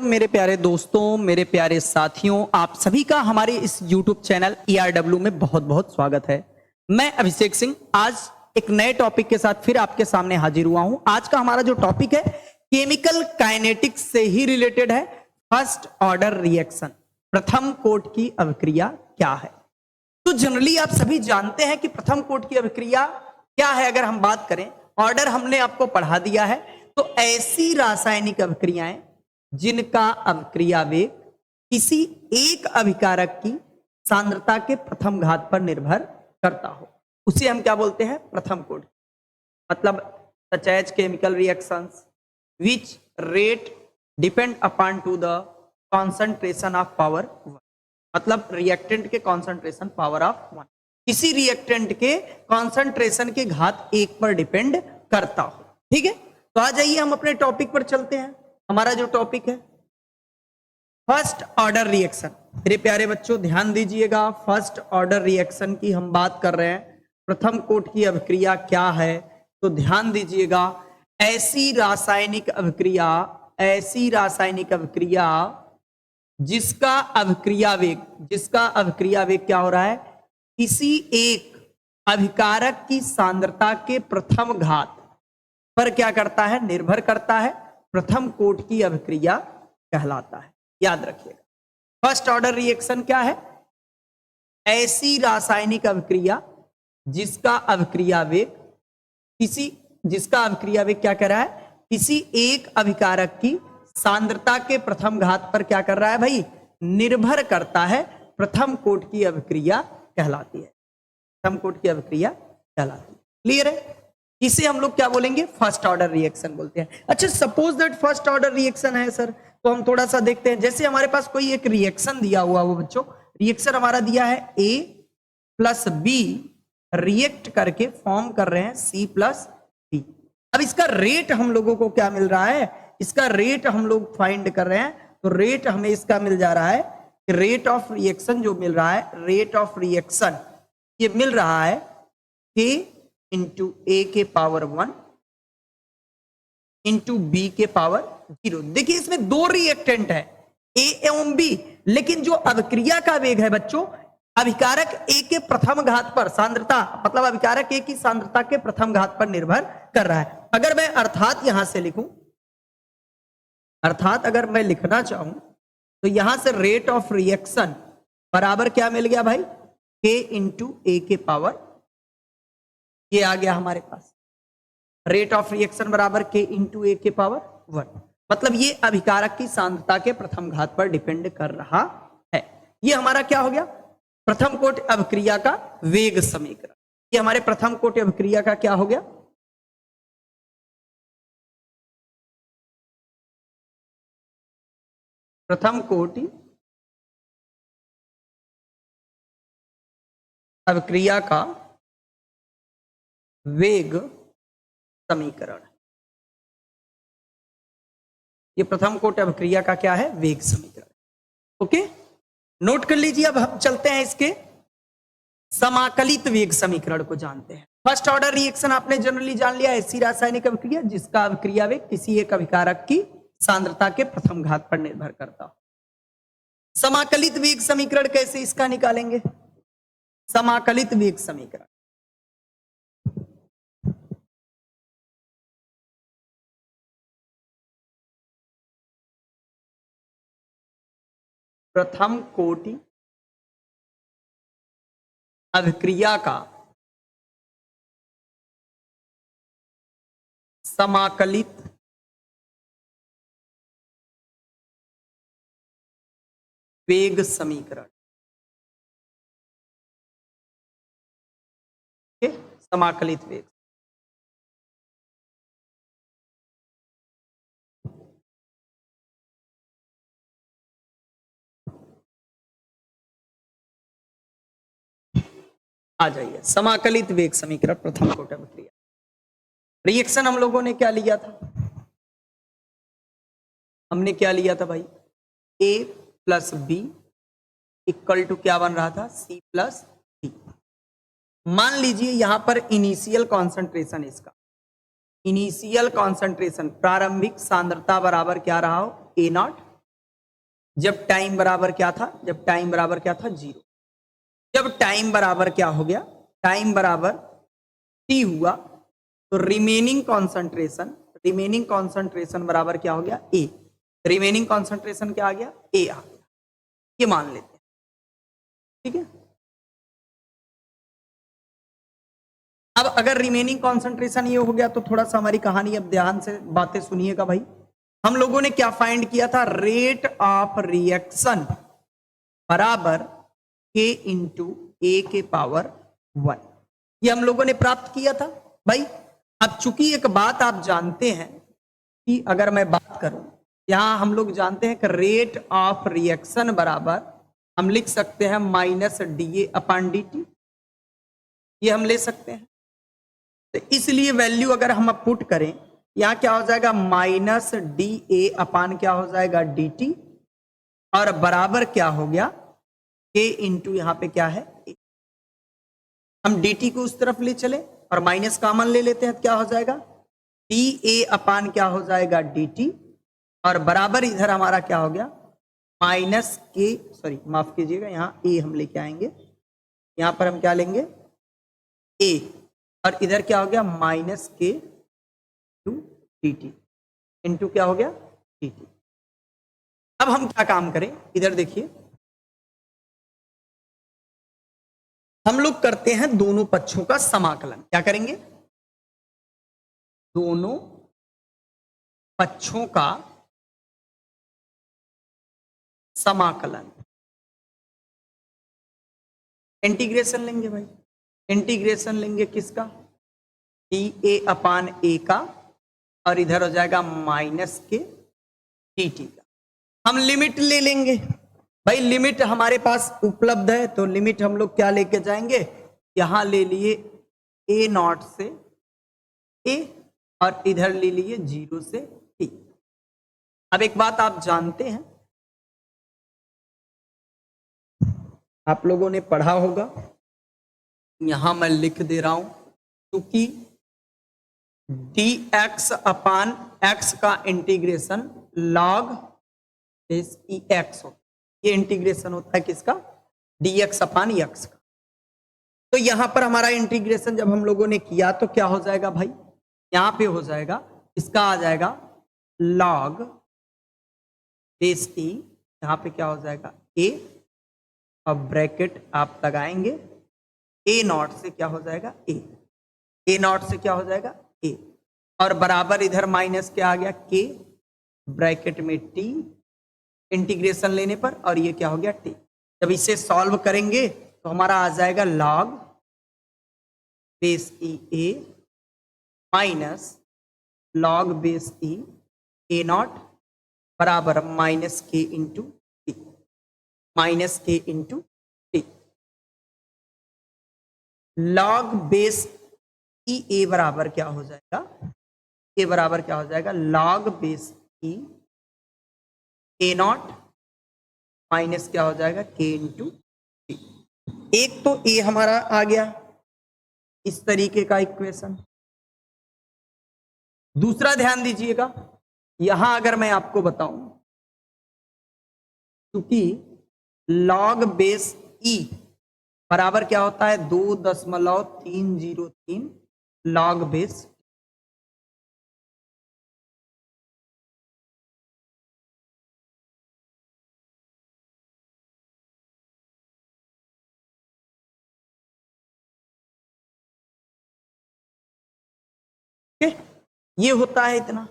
मेरे प्यारे दोस्तों, मेरे प्यारे साथियों, आप सभी का हमारे इस YouTube चैनल ERW में बहुत बहुत स्वागत है। मैं अभिषेक सिंह आज एक नए टॉपिक के साथ फिर आपके सामने हाजिर हुआ हूं। आज का हमारा जो टॉपिक है केमिकल काइनेटिक्स से ही रिलेटेड है। फर्स्ट ऑर्डर रिएक्शन, प्रथम कोट की अभिक्रिया क्या है। तो जनरली आप सभी जानते हैं कि प्रथम कोट की अभिक्रिया क्या है। अगर हम बात करें, ऑर्डर हमने आपको पढ़ा दिया है। तो ऐसी रासायनिक अभिक्रियाएं जिनका अभिक्रिया वेग किसी एक अभिकारक की सांद्रता के प्रथम घात पर निर्भर करता हो, उसे हम क्या बोलते हैं, प्रथम कोट। मतलब such as chemical reactions which rate depend upon to the concentration of power 1। मतलब रिएक्टेंट के कॉन्सेंट्रेशन पावर ऑफ 1 किसी रिएक्टेंट के कॉन्सेंट्रेशन के घात 1 पर डिपेंड करता हो। ठीक है, तो आ जाइए हम अपने टॉपिक पर चलते हैं। हमारा जो टॉपिक है फर्स्ट ऑर्डर रिएक्शन। मेरे प्यारे बच्चों ध्यान दीजिएगा, फर्स्ट ऑर्डर रिएक्शन की हम बात कर रहे हैं। प्रथम कोट की अभिक्रिया क्या है, तो ध्यान दीजिएगा। ऐसी रासायनिक अभिक्रिया जिसका अभिक्रिया वेग क्या हो रहा है, किसी एक अभिकारक की सांद्रता के प्रथम घात पर क्या करता है, निर्भर करता है, प्रथम कोट की अभिक्रिया कहलाता है। याद रखिएगा, फर्स्ट ऑर्डर रिएक्शन क्या है, ऐसी रासायनिक अभिक्रिया जिसका अभिक्रिया वेग क्या कर रहा है, किसी एक अभिकारक की सांद्रता के प्रथम घात पर क्या कर रहा है भाई, निर्भर करता है, प्रथम कोट की अभिक्रिया कहलाती है। प्रथम कोट की अभिक्रिया कहलाती है। क्लियर है, इसे हम लोग क्या बोलेंगे, फर्स्ट ऑर्डर रिएक्शन बोलते हैं। अच्छा, suppose that first order reaction है सर, तो हम थोड़ा सा देखते हैं। जैसे हमारे पास कोई एक रिएक्शन दिया हुआ हो बच्चों, रिएक्शन हमारा दिया है A प्लस बी रिएक्ट करके फॉर्म कर रहे हैं C प्लस B। अब इसका रेट हम लोगों को क्या मिल रहा है, इसका रेट हम लोग फाइंड कर रहे हैं। तो रेट हमें इसका मिल जा रहा है, रेट ऑफ रिएक्शन जो मिल रहा है, रेट ऑफ रिएक्शन ये मिल रहा है K इंटू A के पावर 1 इंटू B के पावर 0। देखिए इसमें दो रिएक्टेंट है A एवं B, लेकिन जो अभिक्रिया का वेग है बच्चों, अभिकारक A के प्रथम घात पर सांद्रता, मतलब अभिकारक A की सांद्रता के प्रथम घात पर निर्भर कर रहा है। अगर मैं अर्थात यहां से लिखूं, अर्थात अगर मैं लिखना चाहूं तो यहां से रेट ऑफ रिएक्शन बराबर क्या मिल गया भाई, K इंटू A के पावर, ये आ गया हमारे पास। रेट ऑफ रिएक्शन बराबर K इंटू A के पावर 1। मतलब ये अभिकारक की सांद्रता के प्रथम घात पर डिपेंड कर रहा है। ये हमारा क्या हो गया, प्रथम कोट अभिक्रिया का वेग समीकरण। ये हमारे प्रथम कोट अभिक्रिया का क्या हो गया, प्रथम कोटि अभिक्रिया का वेग समीकरण। ये प्रथम कोट अभिक्रिया का क्या है, वेग समीकरण। ओके, नोट कर लीजिए। अब हम चलते हैं इसके समाकलित वेग समीकरण को जानते हैं। फर्स्ट ऑर्डर रिएक्शन आपने जनरली जान लिया, ऐसी रासायनिक अभिक्रिया जिसका अभिक्रिया वेग किसी एक अभिकारक की सांद्रता के प्रथम घात पर निर्भर करता हो। समाकलित वेग समीकरण कैसे इसका निकालेंगे, समाकलित वेग समीकरण, प्रथम कोटि अभिक्रिया का समाकलित वेग समीकरण। समाकलित वेग, आ जाइए। समाकलित वेग समीकरण प्रथम कोट अभिक्रिया। रिएक्शन हम लोगों ने क्या लिया था, हमने क्या लिया था भाई, A plus B equal to क्या बन रहा था, C प्लस D। मान लीजिए यहां पर इनिशियल कॉन्सेंट्रेशन, इसका इनिशियल कॉन्सेंट्रेशन प्रारंभिक सांद्रता बराबर क्या रहा हो, A नॉट। जब टाइम बराबर क्या था, जब टाइम बराबर क्या था, 0। जब टाइम बराबर क्या हो गया, टाइम बराबर t हुआ, तो रिमेनिंग कॉन्सेंट्रेशन बराबर क्या हो गया, a। रिमेनिंग कॉन्सेंट्रेशन क्या आ गया, a आ गया, ये मान लेते हैं, ठीक है। अब अगर रिमेनिंग कॉन्सेंट्रेशन ये हो गया तो थोड़ा सा हमारी कहानी अब ध्यान से बातें सुनिएगा भाई। हम लोगों ने क्या फाइंड किया था, रेट ऑफ रिएक्शन बराबर k इंटू ए के पावर 1, ये हम लोगों ने प्राप्त किया था भाई। अब चूंकि एक बात आप जानते हैं कि अगर मैं बात करूं, यहां हम लोग जानते हैं कि रेट ऑफ रिएक्शन बराबर हम लिख सकते हैं minus D A upon D T, ये हम ले सकते हैं। तो इसलिए वैल्यू अगर हम अब पुट करें, यहां क्या हो जाएगा, माइनस डी ए अपान क्या हो जाएगा, डी टी, और बराबर क्या हो गया, के इंटू यहां पे क्या है, ए। हम डी टी को उस तरफ ले चले और माइनस कॉमन ले लेते हैं, तो क्या हो जाएगा, डी ए अपान क्या हो जाएगा, डी टी, और बराबर इधर हमारा क्या हो गया, माइनस के, सॉरी माफ कीजिएगा, यहां ए हम लेके आएंगे, यहां पर हम क्या लेंगे, ए, और इधर क्या हो गया, माइनस के टू डी टी इंटू क्या हो गया, डी टी। अब हम क्या काम करें, इधर देखिए, हम लोग करते हैं दोनों पक्षों का समाकलन। क्या करेंगे, दोनों पक्षों का समाकलन, इंटीग्रेशन लेंगे भाई। इंटीग्रेशन लेंगे किसका, डी ए अपान ए का, और इधर हो जाएगा माइनस के डी टी का। हम लिमिट ले लेंगे भाई, लिमिट हमारे पास उपलब्ध है, तो लिमिट हम लोग क्या लेके जाएंगे, यहां ले लिए ए नॉट से ए, और इधर ले लिए 0 से टी। अब एक बात आप जानते हैं, आप लोगों ने पढ़ा होगा, यहां मैं लिख दे रहा हूं, क्योंकि डी एक्स अपान एक्स का इंटीग्रेशन लॉग बेस ई एक्स होता है, ये इंटीग्रेशन होता है किसका, डी एक्स अपान एक्स का। तो यहां पर हमारा इंटीग्रेशन जब हम लोगों ने किया तो क्या हो जाएगा भाई, यहां पे हो जाएगा, इसका आ जाएगा लॉग बेस ई, यहां पे क्या हो जाएगा ए, और ब्रैकेट आप लगाएंगे, ए नॉट से क्या हो जाएगा, ए नॉट से क्या हो जाएगा, ए, और बराबर इधर माइनस क्या आ गया, के, ब्रैकेट में टी, इंटीग्रेशन लेने पर, और ये क्या हो गया, टी। जब इसे सॉल्व करेंगे तो हमारा आ जाएगा log base e a minus log base e a not बराबर minus k into T, minus k into T. Log base e ए बराबर क्या हो जाएगा, ए बराबर क्या हो जाएगा, log base e a not minus क्या हो जाएगा, के इंटू टी। एक तो ए हमारा आ गया इस तरीके का इक्वेशन। दूसरा ध्यान दीजिएगा, यहां अगर मैं आपको बताऊं, क्योंकि लॉग बेस ई बराबर क्या होता है, 2.303 लॉग बेस, ये होता है इतना।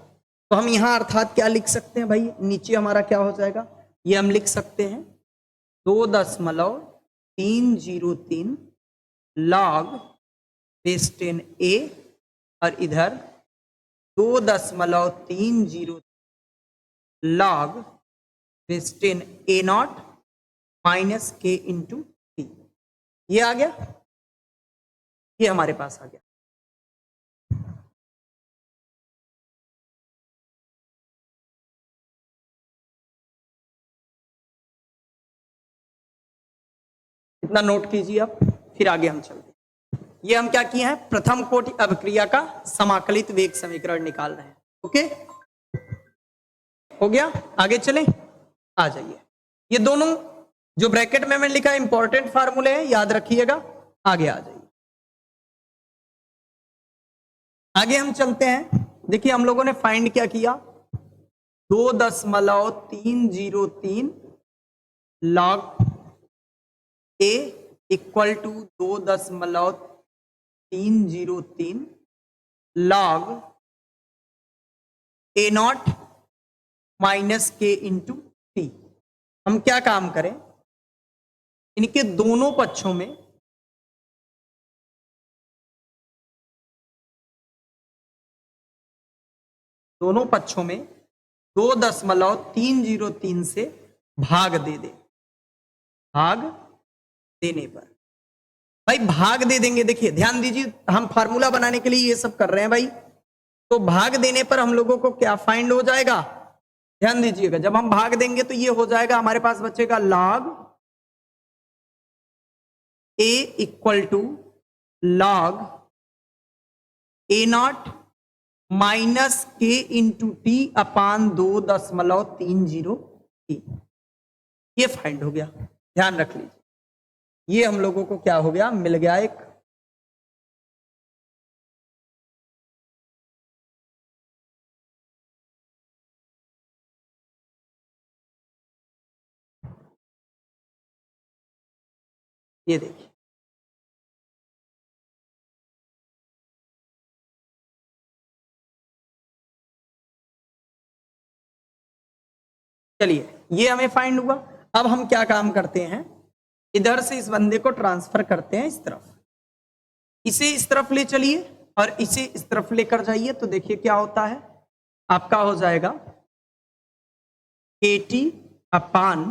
तो हम यहां अर्थात क्या लिख सकते हैं भाई, नीचे हमारा क्या हो जाएगा, ये हम लिख सकते हैं 2.303 लॉग बेस 10 ए, और इधर 2.303 log base 10 A not minus k into T. ये आ गया, ये हमारे पास आ गया। इतना नोट कीजिए आप, फिर आगे हम चलते हैं। ये हम क्या किए हैं, प्रथम कोटि अभिक्रिया का समाकलित वेग समीकरण निकाल रहे हैं। ओके, हो गया, आगे चलें, आ जाइए। ये दोनों जो ब्रैकेट में मैंने लिखा इंपॉर्टेंट फार्मूले हैं, याद रखिएगा। आगे आ जाइए, आगे हम चलते हैं। देखिए हम लोगों ने फाइंड क्या किया, 2.303 log a equal to 2.303 log a not minus k into t. हम क्या काम करें, इनके दोनों पक्षों में दोनों पक्षों में 2.303 से भाग दे दे। भाग देने पर भाई भाग दे देंगे। देखिए ध्यान दीजिए, हम फार्मूला बनाने के लिए ये सब कर रहे हैं भाई। तो भाग देने पर हम लोगों को क्या फाइंड हो जाएगा, ध्यान दीजिएगा। जब हम भाग देंगे तो ये हो जाएगा, हमारे पास बचेगा log a equal to log a not minus k into t upon 2.303। ये फाइंड हो गया, ध्यान रख लीजिए। ये हम लोगों को क्या हो गया, मिल गया एक। ये देखिए, चलिए ये हमें फाइंड हुआ। अब हम क्या काम करते हैं, इधर से इस बंदे को ट्रांसफर करते हैं इस तरफ। इसे इस तरफ ले चलिए और इसे इस तरफ लेकर जाइए, तो देखिए क्या होता है, आपका हो जाएगा KT अपान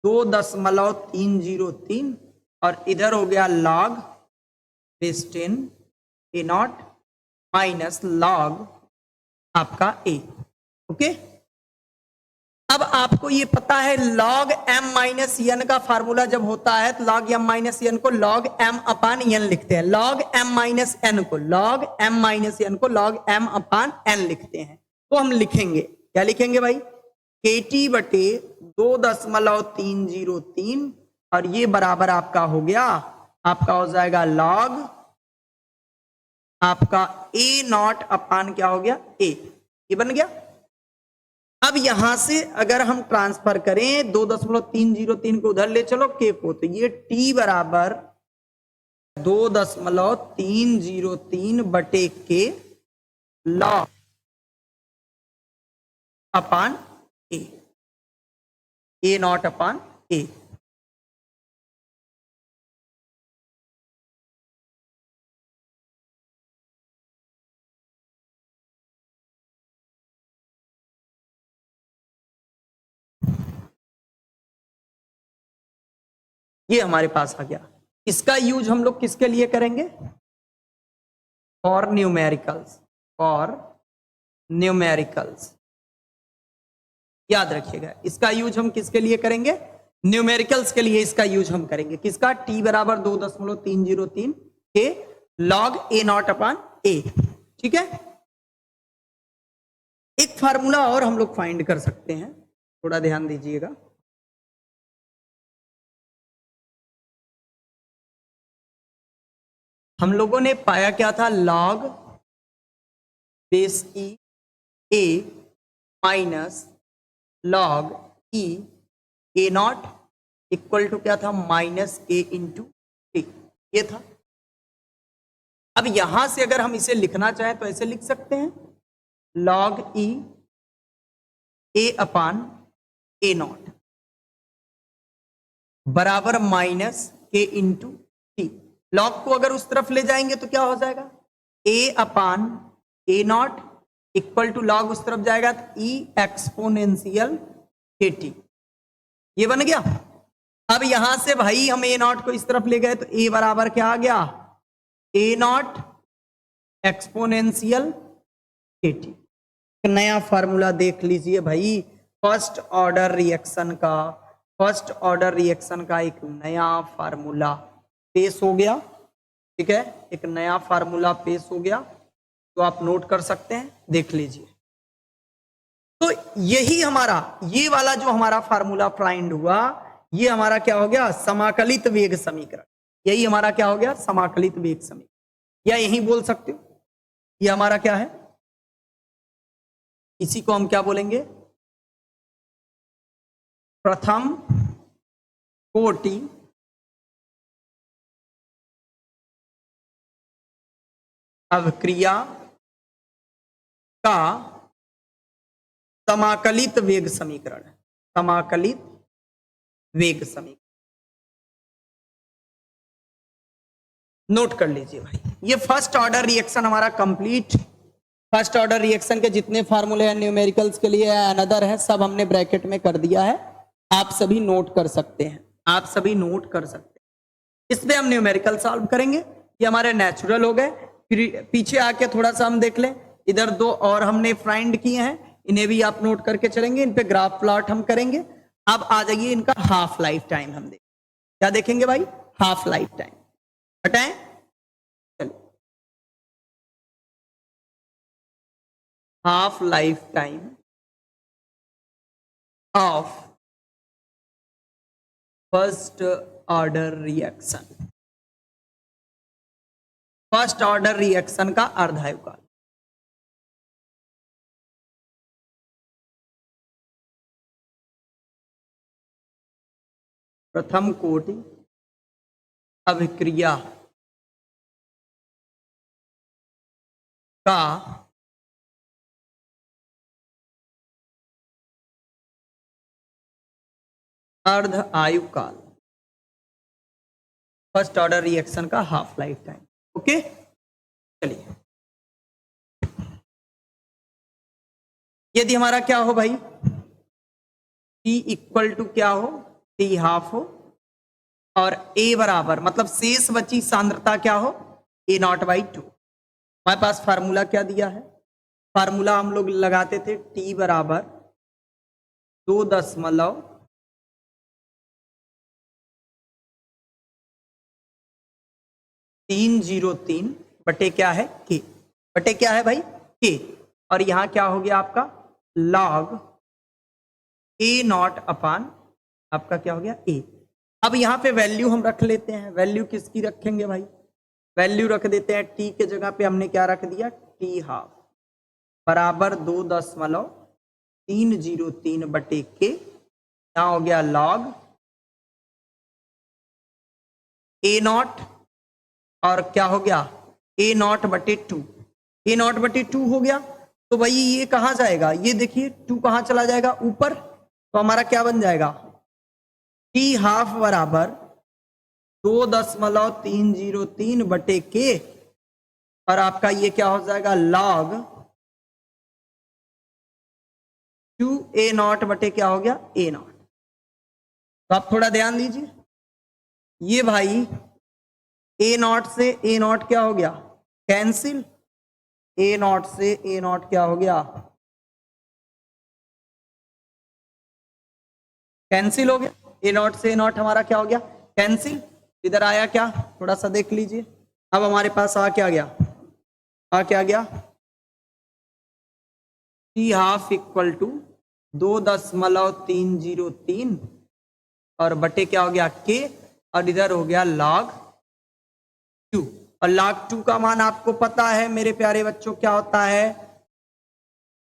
2.303 और इधर हो गया log base 10 A not minus log आपका ए। ओके, अब आपको ये पता है लॉग m माइनस एन का फार्मूला जब होता है तो लॉग m माइनस एन को लॉग m अपान एन लिखते हैं। लॉग m माइनस एन को लॉग m माइनस एन को लॉग m अपान n लिखते हैं। तो हम लिखेंगे, क्या लिखेंगे भाई, KT बटे 2.303 और ये बराबर आपका हो गया, आपका हो जाएगा लॉग आपका ए नॉट अपान क्या हो गया ए। ये बन गया। अब यहां से अगर हम ट्रांसफर करें 2.303 को उधर ले चलो के को, तो ये टी बराबर 2.303 बटे के लॉग अपान ए नॉट अपान ए। ये हमारे पास आ गया। इसका यूज हम लोग किसके लिए करेंगे, फॉर न्यूमेरिकल्स। फॉर न्यूमेरिकल्स याद रखिएगा, इसका यूज हम किसके लिए करेंगे, न्यूमेरिकल्स के लिए इसका यूज हम करेंगे। किसका, टी बराबर 2.303 के लॉग ए नॉट अपान ए। ठीक है, एक फार्मूला और हम लोग फाइंड कर सकते हैं, थोड़ा ध्यान दीजिएगा। हम लोगों ने पाया क्या था, log base e a minus log e a not equal to क्या था, माइनस ए इंटू टी। ये था। अब यहां से अगर हम इसे लिखना चाहें तो ऐसे लिख सकते हैं, log e A upon A not बराबर minus k into T. Log को अगर उस तरफ ले जाएंगे तो क्या हो जाएगा, ए अपान ए नॉट इक्वल टू लॉग उस तरफ जाएगा तो ई एक्सपोनेंशियल के टी। ये बन गया। अब यहां से भाई हम ए नॉट को इस तरफ ले गए तो ए बराबर क्या आ गया, ए नॉट एक्सपोनेंशियल के टी। नया फार्मूला देख लीजिए भाई, फर्स्ट ऑर्डर रिएक्शन का, फर्स्ट ऑर्डर रिएक्शन का एक नया फार्मूला पेश हो गया। ठीक है, एक नया फार्मूला पेश हो गया, तो आप नोट कर सकते हैं, देख लीजिए। तो यही हमारा ये वाला जो हमारा फार्मूला फाइंड हुआ, ये हमारा क्या हो गया, समाकलित वेग समीकरण। यही हमारा क्या हो गया, समाकलित वेग समीकरण, या यही बोल सकते हो ये हमारा क्या है, इसी को हम क्या बोलेंगे, प्रथम कोटि अवक्रिया का समाकलित वेग समीकरण है। समाकलित वेग समीकरण नोट कर लीजिए भाई। ये फर्स्ट ऑर्डर रिएक्शन हमारा कंप्लीट, फर्स्ट ऑर्डर रिएक्शन के जितने फार्मूले हैं न्यूमेरिकल्स के लिए अनदर है, सब हमने ब्रैकेट में कर दिया है, आप सभी नोट कर सकते हैं, आप सभी नोट कर सकते हैं। इसमें हम न्यूमेरिकल सॉल्व करेंगे, ये हमारे नेचुरल हो गए। फिर पीछे आके थोड़ा सा हम देख लें, इधर दो और हमने फाइंड किए हैं, इन्हें भी आप नोट करके चलेंगे, इन पे ग्राफ प्लॉट हम करेंगे। अब आ जाइए इनका हाफ लाइफ टाइम हम देखें, क्या देखेंगे भाई, हाफ लाइफ टाइम हटाएं, चलिए half life time of first order reaction, first order reaction का अर्धायुकाल। प्रथम कोटि अभिक्रिया का अर्ध आयुकाल, फर्स्ट ऑर्डर रिएक्शन का हाफ लाइफ टाइम। ओके, चलिए यदि हमारा क्या हो भाई, T इक्वल टू क्या हो, T हाफ हो, और A बराबर मतलब शेष बची सांद्रता क्या हो, A नॉट बाई 2। हमारे पास फार्मूला क्या दिया है, फार्मूला हम लोग लगाते थे T बराबर 2.303 बटे क्या है K, बटे क्या है भाई K, और यहां क्या हो गया आपका log A नॉट अपान आपका क्या हो गया A। अब यहां पे वैल्यू हम रख लेते हैं, वैल्यू किसकी रखेंगे भाई, वैल्यू रख देते हैं T के जगह पे हमने क्या रख दिया, T हाफ बराबर 2.303 बटे K, यहां हो गया log A नॉट और क्या हो गया A नॉट बटे 2, A नॉट बटे 2 हो गया। तो भाई ये कहां जाएगा, ये देखिए 2 कहां चला जाएगा ऊपर, तो हमारा क्या बन जाएगा T हाफ बराबर 2.303 बटे K, और आपका ये क्या हो जाएगा log 2A नॉट बटे क्या हो गया A नॉट। तो आप थोड़ा ध्यान दीजिए, ये भाई A नॉट से A नॉट क्या हो गया कैंसिल, A नॉट से A नॉट क्या हो गया कैंसिल हो गया, A नॉट से A नॉट हमारा क्या हो गया कैंसिल। इधर आया क्या, थोड़ा सा देख लीजिए, अब हमारे पास आ क्या गया, आ क्या गया T हाफ इक्वल टू 2.303 और बटे क्या हो गया K, और इधर हो गया log 2, और log 2 का मान आपको पता है मेरे प्यारे बच्चों क्या होता है,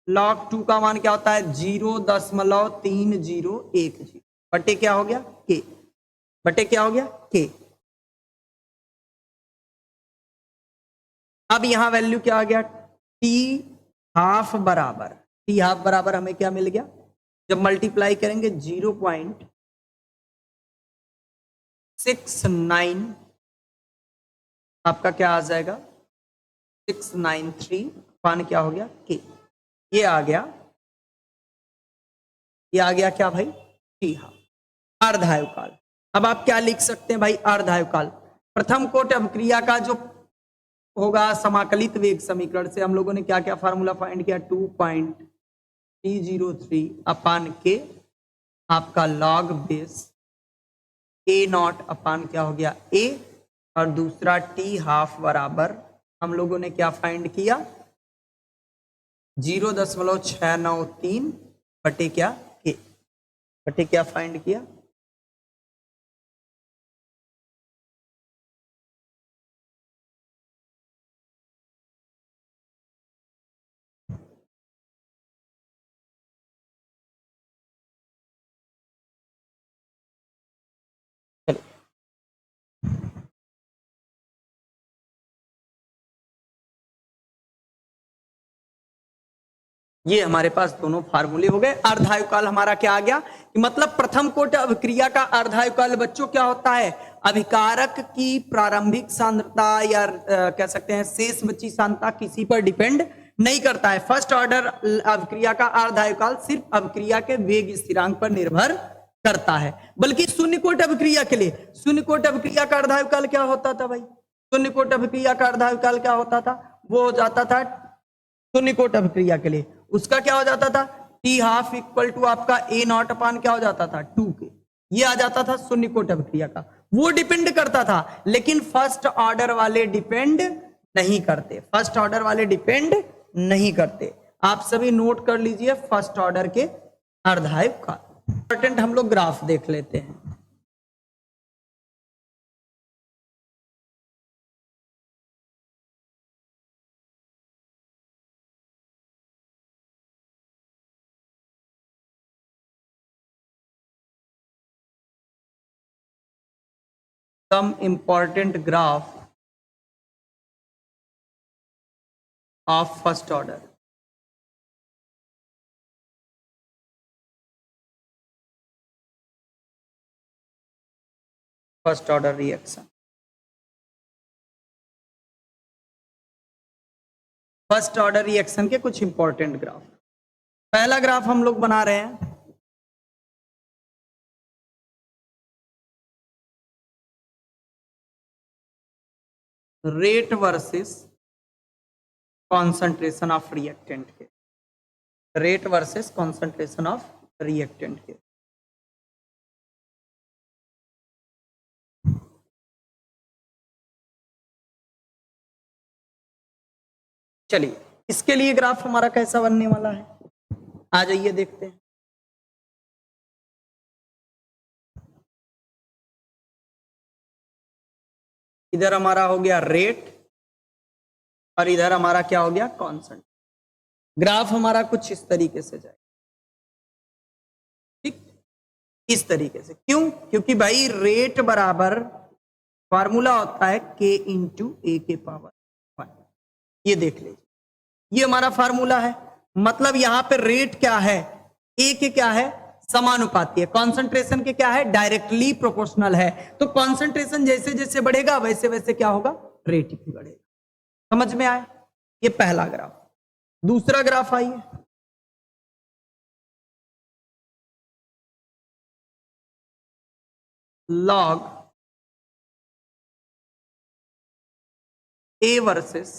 log 2 का मान क्या होता है 0.3010 बटे क्या हो गया K, बटे क्या हो गया K। अब यहां वैल्यू क्या आ गया, T हाफ बराबर, T हाफ बराबर हमें क्या मिल गया, जब मल्टीप्लाई करेंगे 0.69 आपका क्या आ जाएगा 693 पान क्या हो गया K, ये आ गया, ये आ गया क्या भाई T हाफ अर्धायुकाल। अब आप क्या लिख सकते हैं भाई अर्धायुकाल, प्रथम कोटि अभिक्रिया का जो होगा समाकलित वेग समीकरण से हम लोगों ने क्या क्या फार्मूला फाइंड किया, 2.303 अपान K आपका log बेस A नॉट अपान क्या हो गया A, और दूसरा T हाफ बराबर हम लोगों ने क्या फाइंड किया 0.693 बटे क्या के, बटे क्या फाइंड किया, ये हमारे पास दोनों फार्मूले हो गए। अर्धायुकाल हमारा क्या आ गया कि मतलब प्रथम कोट अभिक्रिया का अर्धायुकाल बच्चों क्या होता है, अभिकारक की प्रारंभिक सांद्रता या कह सकते हैं शेष बची सांद्रता किसी पर डिपेंड नहीं करता है। फर्स्ट ऑर्डर अभिक्रिया का अर्धायुकाल सिर्फ अभिक्रिया के वेग स्थिरांक पर निर्भर करता है। बल्कि शून्य कोट अभिक्रिया के लिए, शून्य कोट अभिक्रिया का अर्धायुकाल क्या होता था भाई, शून्य कोट अभिक्रिया का अर्धायुकाल क्या होता था, वो हो जाता था शून्य कोट अभिक्रिया के लिए उसका क्या हो जाता था, टी हाफ इक्वल टू आपका ए नॉट अपान क्या हो जाता था 2k, ये आ जाता था शून्य कोट अभिक्रिया का। वो डिपेंड करता था, लेकिन फर्स्ट ऑर्डर वाले डिपेंड नहीं करते, फर्स्ट ऑर्डर वाले डिपेंड नहीं करते। आप सभी नोट कर लीजिए फर्स्ट ऑर्डर के अर्धायुकाल। इंपॉर्टेंट हम लोग ग्राफ देख लेते हैं। Some important graph of first order. First order reaction, first order reaction के कुछ इंपॉर्टेंट ग्राफ। पहला ग्राफ हम लोग बना रहे हैं rate versus concentration of reactant के, rate versus concentration of reactant के। चलिए इसके लिए ग्राफ हमारा कैसा बनने वाला है, आ जाइए देखते हैं। इधर हमारा हो गया रेट और इधर हमारा क्या हो गया कांस्टेंट। ग्राफ हमारा कुछ इस तरीके से जाए, ठीक इस तरीके से। क्यों, क्योंकि भाई रेट बराबर फार्मूला होता है k इंटू ए के पावर 1। ये देख लीजिए, ये हमारा फार्मूला है। मतलब यहां पे रेट क्या है, ए के क्या है समानुपाती है, कॉन्सेंट्रेशन के क्या है डायरेक्टली प्रोपोर्शनल है। तो कॉन्सेंट्रेशन जैसे जैसे बढ़ेगा वैसे वैसे क्या होगा, रेट भी बढ़ेगा। समझ में आया, ये पहला ग्राफ। दूसरा ग्राफ आइए, लॉग ए वर्सेस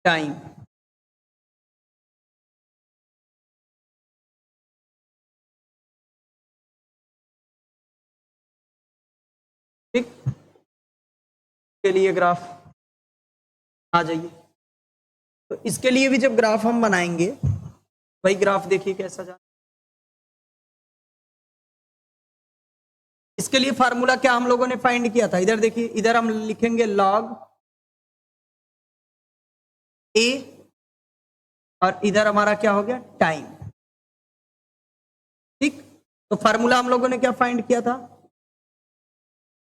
टाइम। ठीक, के लिए ग्राफ आ जाइए। तो इसके लिए भी जब ग्राफ हम बनाएंगे, वही ग्राफ देखिए कैसा जा। इसके लिए फार्मूला क्या हम लोगों ने फाइंड किया था, इधर देखिए, इधर हम लिखेंगे लॉग ए और इधर हमारा क्या हो गया टाइम। ठीक, तो फार्मूला हम लोगों ने क्या फाइंड किया था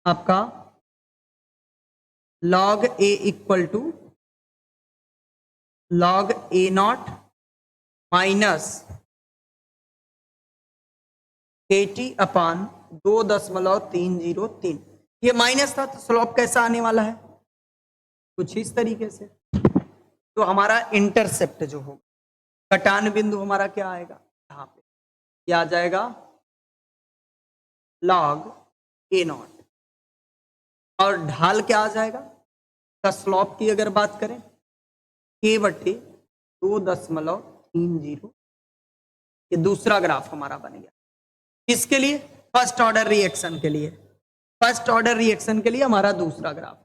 आपका, log a equal to log a not minus KT upon 2.303। ये माइनस था तो स्लोप कैसा आने वाला है, कुछ इस तरीके से। तो हमारा इंटरसेप्ट जो होगा, कटान बिंदु हमारा क्या आएगा यहाँ पे, क्या आ जाएगा लॉग ए नॉट, और ढाल क्या आ जाएगा का स्लोप की अगर बात करें k बटे 2.30। ये दूसरा ग्राफ हमारा बन गया। किसके लिए, फर्स्ट ऑर्डर रिएक्शन के लिए, फर्स्ट ऑर्डर रिएक्शन के लिए हमारा दूसरा ग्राफ।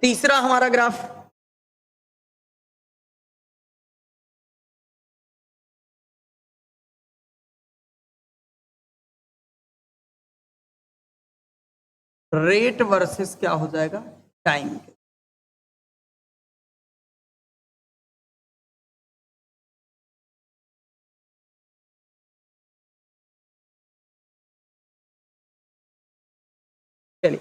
तीसरा हमारा ग्राफ, रेट वर्सेस क्या हो जाएगा, टाइम। चलिए,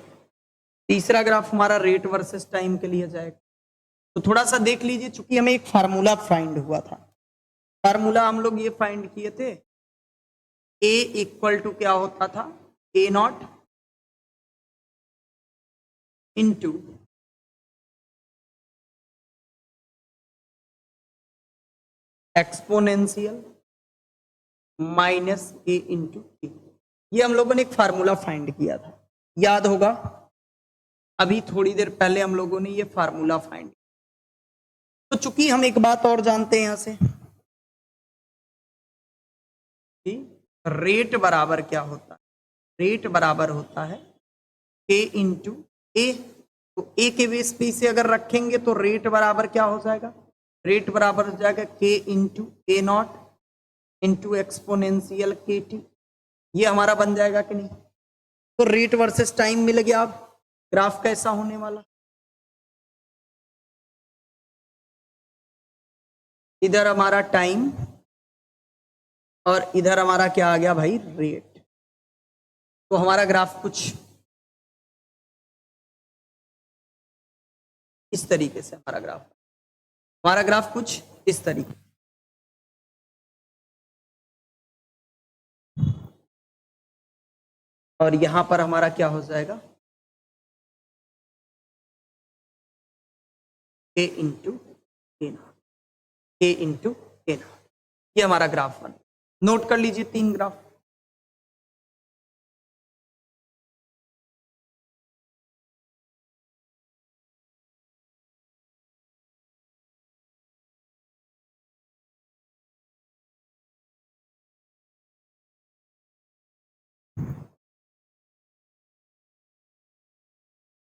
तीसरा ग्राफ हमारा रेट वर्सेस टाइम के लिए जाएगा। तो थोड़ा सा देख लीजिए, चूंकि हमें एक फार्मूला फाइंड हुआ था, फार्मूला हम लोग ये फाइंड किए थे, ए इक्वल टू क्या होता था, A naught into exponential minus A into T. ये हम लोगों ने एक फार्मूला फाइंड किया था, याद होगा, अभी थोड़ी देर पहले हम लोगों ने ये फार्मूला फाइंड। तो चूंकि हम एक बात और जानते हैं यहां से, रेट बराबर क्या होता है, रेट बराबर होता है के इंटू ए। तो ए के बेस पे इसे अगर रखेंगे तो रेट बराबर क्या हो जाएगा, रेट बराबर हो जाएगा के into A naught into exponential के टी। ये हमारा बन जाएगा कि नहीं। तो रेट वर्सेस टाइम मिल गया। अब ग्राफ कैसा होने वाला, इधर हमारा टाइम और इधर हमारा क्या आ गया भाई, रेट। तो हमारा ग्राफ कुछ इस तरीके से, हमारा ग्राफ कुछ इस तरीके। और यहां पर हमारा क्या हो जाएगा, A into A naught, A into A naught. ये हमारा ग्राफ बन, नोट कर लीजिए 3 ग्राफ।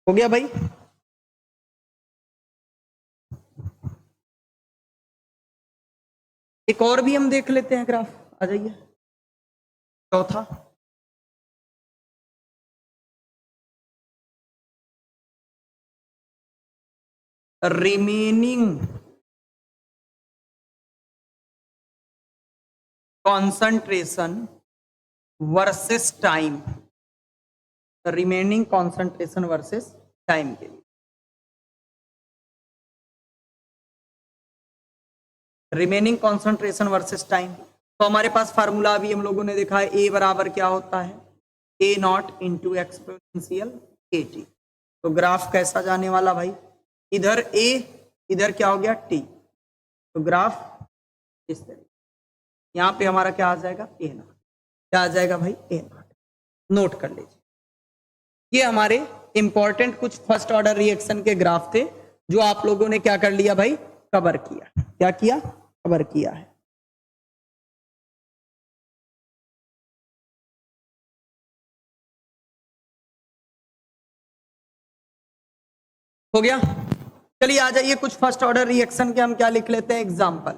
हो गया भाई। एक और भी हम देख लेते हैं ग्राफ, आ जाइए। चौथा, remaining concentration versus time, remaining concentration versus time के लिए, रिमेनिंग कॉन्सेंट्रेशन वर्सेस टाइम। तो हमारे पास फार्मूला अभी हम लोगों ने देखा है, ए बराबर क्या होता है, A naught into exponential A T. तो ग्राफ कैसा जाने वाला भाई, इधर ए, इधर क्या हो गया टी। तो ग्राफ इस तरह, यहां पे हमारा क्या आ जाएगा, ए नॉट। क्या आ जाएगा भाई, ए नॉट। नोट कर लीजिए, ये हमारे इंपॉर्टेंट कुछ फर्स्ट ऑर्डर रिएक्शन के ग्राफ थे, जो आप लोगों ने क्या कर लिया भाई, कवर किया। क्या किया, कवर किया है। हो गया। चलिए आ जाइए, कुछ फर्स्ट ऑर्डर रिएक्शन के हम क्या लिख लेते हैं, example.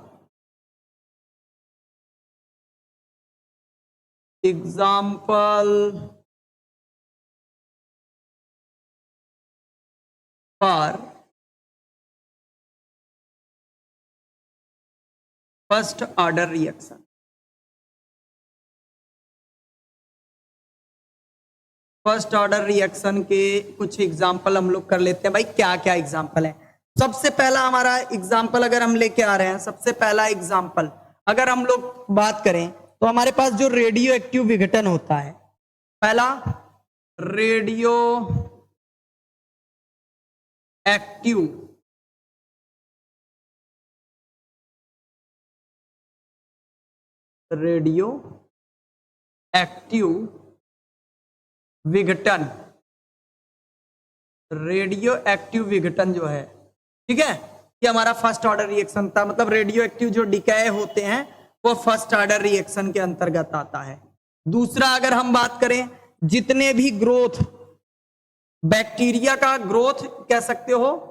Example for first order reaction. First order reaction के कुछ एग्जाम्पल हम लोग कर लेते हैं भाई। क्या क्या एग्जाम्पल है, सबसे पहला हमारा एग्जाम्पल अगर हम लेके आ रहे हैं, सबसे पहला एग्जाम्पल अगर हम लोग बात करें, तो हमारे पास जो रेडियो एक्टिव विघटन होता है, पहला रेडियो एक्टिव विघटन, रेडियो एक्टिव विघटन जो है, ठीक है, ये हमारा फर्स्ट ऑर्डर रिएक्शन था। मतलब रेडियो एक्टिव जो डिकाय होते हैं वो फर्स्ट ऑर्डर रिएक्शन के अंतर्गत आता है। दूसरा अगर हम बात करें, जितने भी ग्रोथ बैक्टीरिया का ग्रोथ कह सकते हो,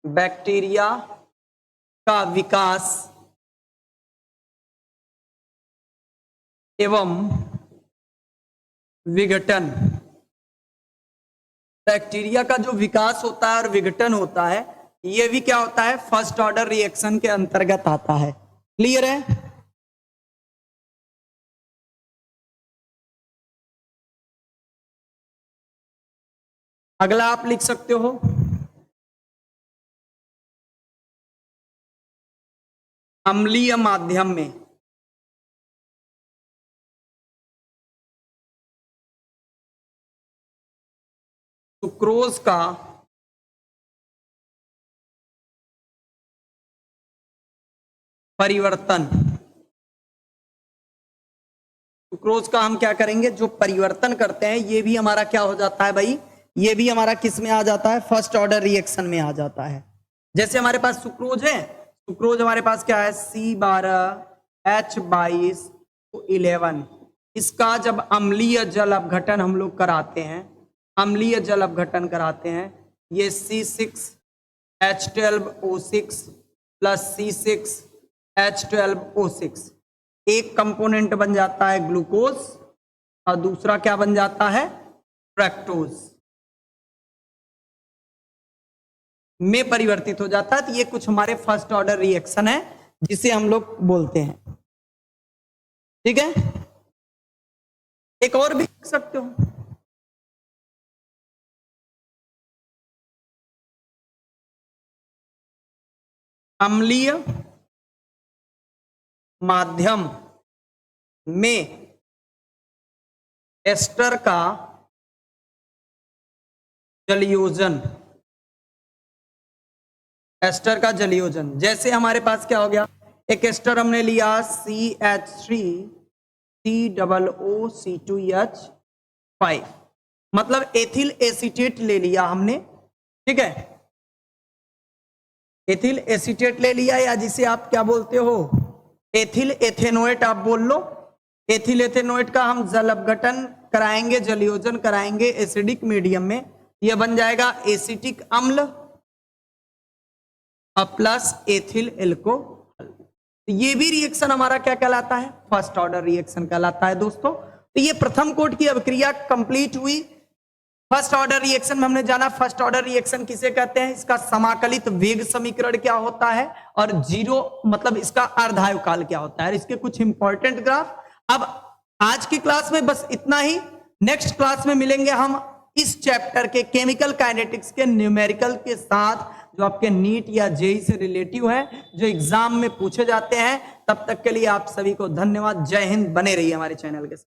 बैक्टीरिया का विकास एवं विघटन। बैक्टीरिया का जो विकास होता है और विघटन होता है, ये भी क्या होता है, फर्स्ट ऑर्डर रिएक्शन के अंतर्गत आता है। क्लियर है? अगला आप लिख सकते हो, अम्लीय माध्यम में सुक्रोज का परिवर्तन। सुक्रोज का हम क्या करेंगे, जो परिवर्तन करते हैं, ये भी हमारा क्या हो जाता है भाई, ये भी हमारा किस में आ जाता है, फर्स्ट ऑर्डर रिएक्शन में आ जाता है। जैसे हमारे पास सुक्रोज है, सुक्रोज हमारे पास क्या है, C12H2211। इसका जब अम्लीय जल अपघटन हम लोग कराते हैं, अम्लीय जल अपघटन कराते हैं, ये C6H12O6 प्लस C6H12O6 एक कंपोनेंट बन जाता है ग्लूकोज और दूसरा क्या बन जाता है, फ्रक्टोज में परिवर्तित हो जाता है। तो ये कुछ हमारे फर्स्ट ऑर्डर रिएक्शन है जिसे हम लोग बोलते हैं। ठीक है, एक और भी लिख सकते हो, अम्लीय माध्यम में एस्टर का जलयोजन, एस्टर का जलयोजन। जैसे हमारे पास क्या हो गया, एक एस्टर हमने लिया CH3COO2H5, मतलब एथिल एसीटेट ले लिया हमने। ठीक है, एथिल एसीटेट ले लिया, या जिसे आप क्या बोलते हो, एथिल एथेनोएट आप बोल लो। एथिल एथेनोएट का हम जल अपघटन कराएंगे, जलयोजन कराएंगे एसिडिक मीडियम में, यह बन जाएगा एसिटिक अम्ल प्लस एथिल एल्कोहल। ये भी रिएक्शन हमारा क्या कहलाता है, फर्स्ट ऑर्डर रिएक्शन कहलाता है दोस्तों। तो ये प्रथम कोट की अभिक्रिया कंप्लीट हुई। फर्स्ट ऑर्डर रिएक्शन में हमने जाना, फर्स्ट ऑर्डर रिएक्शन किसे कहते हैं, इसका समाकलित वेग समीकरण क्या होता है, और जीरो मतलब इसका अर्धायु काल क्या होता है, इसके कुछ इंपॉर्टेंट ग्राफ। अब आज की क्लास में बस इतना ही। नेक्स्ट क्लास में मिलेंगे हम इस चैप्टर के केमिकल काइनेटिक्स के न्यूमेरिकल के साथ, जो आपके नीट या जेई से रिलेटिव है, जो एग्जाम में पूछे जाते हैं। तब तक के लिए आप सभी को धन्यवाद। जय हिंद। बने रहिए हमारे चैनल के साथ।